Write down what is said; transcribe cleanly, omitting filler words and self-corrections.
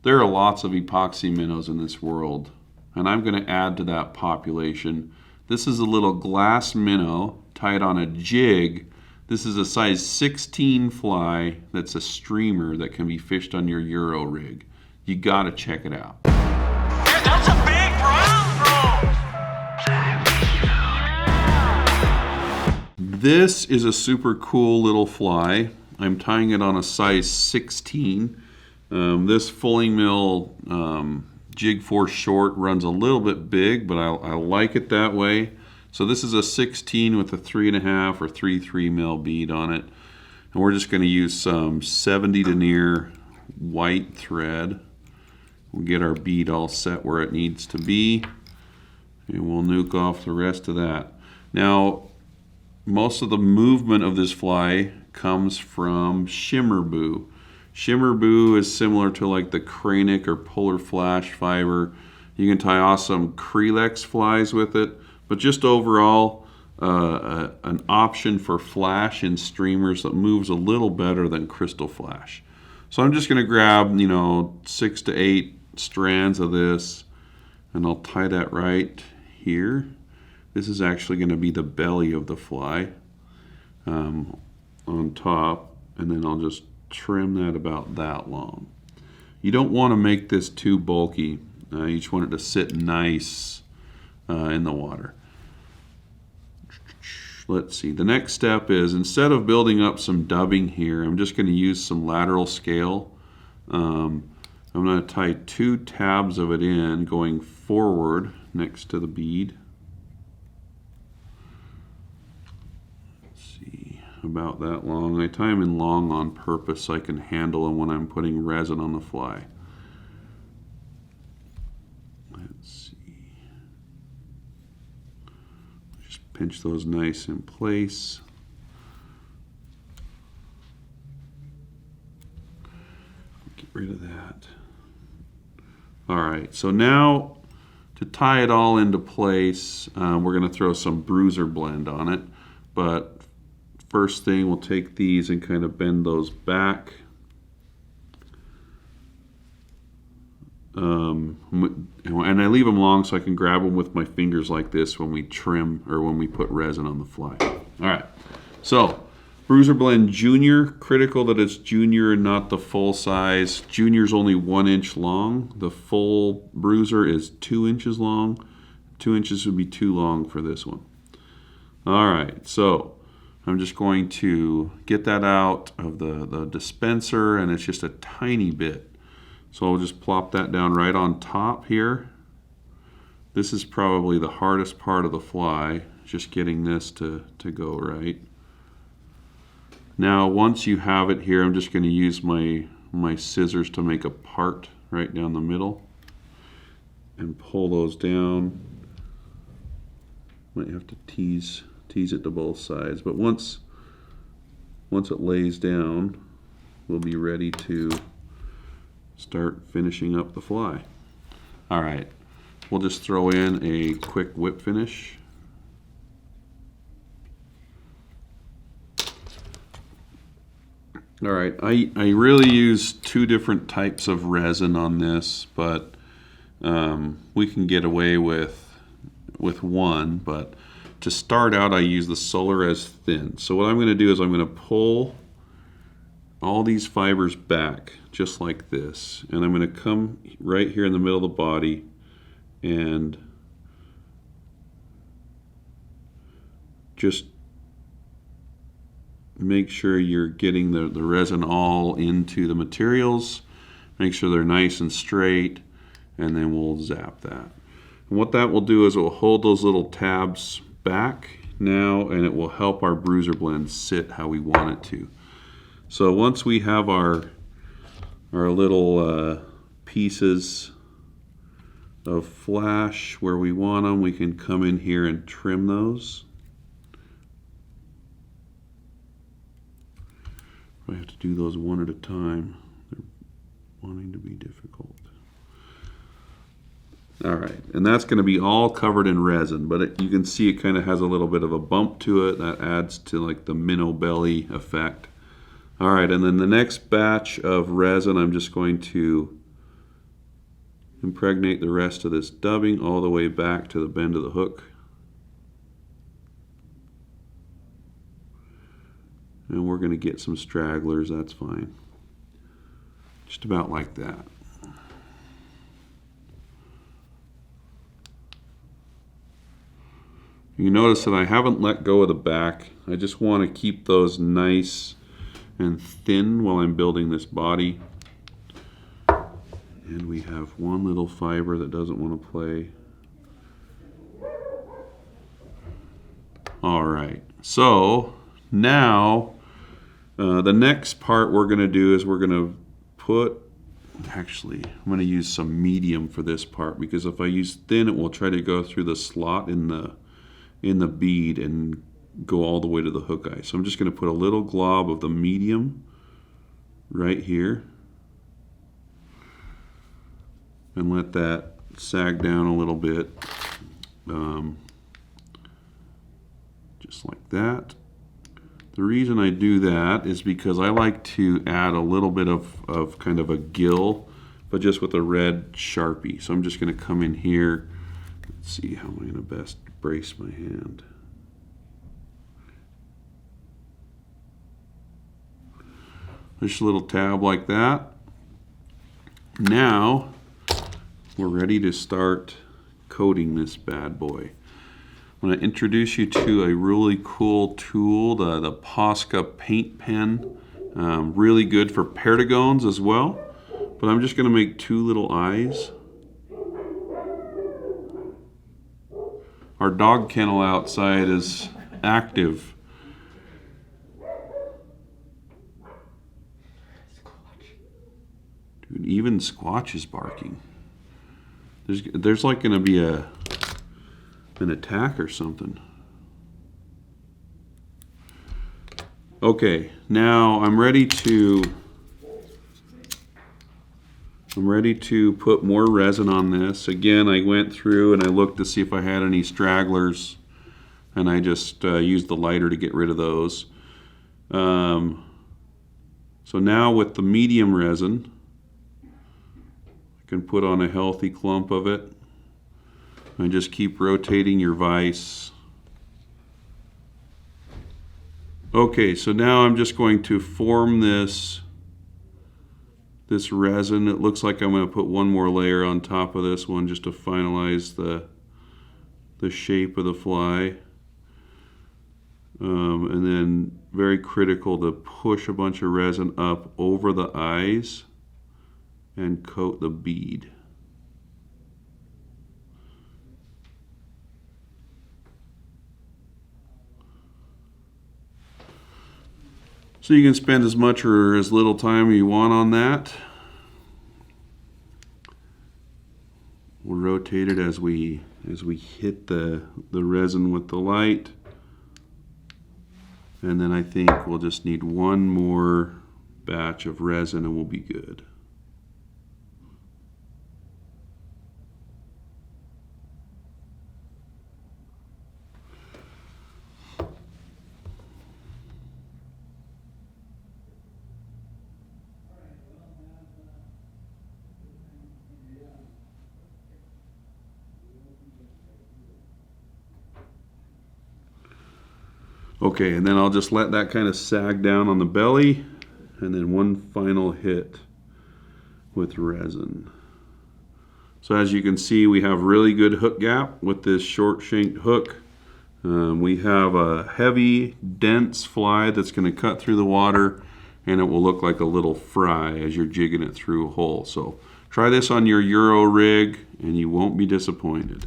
There are lots of epoxy minnows in this world, and I'm going to add to that population. This is a little glass minnow tied on a jig. This is a size 16 fly that's a streamer that can be fished on your Euro rig. You got to check it out. Dude, that's a big brown. This is a super cool little fly. I'm tying it on a size 16. This fulling mill jig force short runs a little bit big, but I like it that way. So this is a 16 with a 3.5 or 3.3 mil bead on it. And we're just going to use some 70 denier white thread. We'll get our bead all set where it needs to be. And we'll nuke off the rest of that. Now, most of the movement of this fly comes from Shimmerbou. Shimmerbou is similar to like the Kranic or Polar Flash fiber. You can tie awesome Krelex flies with it, but just overall an option for flash in streamers that moves a little better than Krystal Flash. So I'm just going to grab 6 to 8 strands of this, and I'll tie that right here. This is actually going to be the belly of the fly on top, and then I'll just trim that about that long. You don't want to make this too bulky. You just want it to sit nice in the water. Let's see. The next step is, instead of building up some dubbing here, I'm just going to use some lateral scale. I'm going to tie 2 tabs of it in going forward next to the bead. About that long. I tie them in long on purpose so I can handle them when I'm putting resin on the fly. Let's see. Just pinch those nice in place. Get rid of that. All right, so now to tie it all into place, we're going to throw some bruiser blend on it, but first thing, we'll take these and kind of bend those back. And I leave them long so I can grab them with my fingers like this when we trim or when we put resin on the fly. All right, so Bruiser Blend Junior, critical that it's junior and not the full size. Junior's only 1 inch long. The full bruiser is 2 inches long. 2 inches would be too long for this one. All right, so I'm just going to get that out of the dispenser, and it's just a tiny bit. So I'll just plop that down right on top here. This is probably the hardest part of the fly, just getting this to go right. Now, once you have it here, I'm just going to use my scissors to make a part right down the middle and pull those down. Might have to tease it to both sides, but once it lays down, we'll be ready to start finishing up the fly. All right, we'll just throw in a quick whip finish. All right, I really use 2 different types of resin on this, but we can get away with one, but to start out, I use the Solarez Thin. So what I'm going to do is I'm going to pull all these fibers back, just like this. And I'm going to come right here in the middle of the body and just make sure you're getting the resin all into the materials. Make sure they're nice and straight, and then we'll zap that. And what that will do is it will hold those little tabs back now, and it will help our bruiser blend sit how we want it to. So once we have our little pieces of flash where we want them, we can come in here and trim those. I have to do those one at a time. They're wanting to be difficult. All right, and that's going to be all covered in resin, but you can see it kind of has a little bit of a bump to it. That adds to like the minnow belly effect. All right, and then the next batch of resin, I'm just going to impregnate the rest of this dubbing all the way back to the bend of the hook. And we're going to get some stragglers, that's fine. Just about like that. You notice that I haven't let go of the back. I just want to keep those nice and thin while I'm building this body. And we have one little fiber that doesn't want to play. All right, so now the next part we're going to do is we're going to put, actually I'm going to use some medium for this part, because if I use thin it will try to go through the slot in the bead and go all the way to the hook eye. So I'm just going to put a little glob of the medium right here and let that sag down a little bit, just like that. The reason I do that is because I like to add a little bit of kind of a gill, but just with a red Sharpie. So I'm just going to come in here. Let's see, how am I going to best brace my hand? Just a little tab like that. Now we're ready to start coating this bad boy. I'm going to introduce you to a really cool tool, the Posca paint pen. Really good for perdigons as well. But I'm just going to make two little eyes. Our dog kennel outside is active. Dude, even Squatch is barking. There's like going to be an attack or something. Okay, now I'm ready to put more resin on this. Again, I went through and I looked to see if I had any stragglers, and I just used the lighter to get rid of those. So now with the medium resin, I can put on a healthy clump of it. And just keep rotating your vise. Okay, so now I'm just going to form this resin. It looks like I'm going to put one more layer on top of this one just to finalize the shape of the fly. And then very critical to push a bunch of resin up over the eyes and coat the bead. So you can spend as much or as little time you want on that. We'll rotate it as we hit the resin with the light. And then I think we'll just need one more batch of resin and we'll be good. Okay, and then I'll just let that kind of sag down on the belly, and then one final hit with resin. So as you can see, we have really good hook gap with this short shanked hook. We have a heavy, dense fly that's going to cut through the water, and it will look like a little fry as you're jigging it through a hole. So try this on your Euro rig, and you won't be disappointed.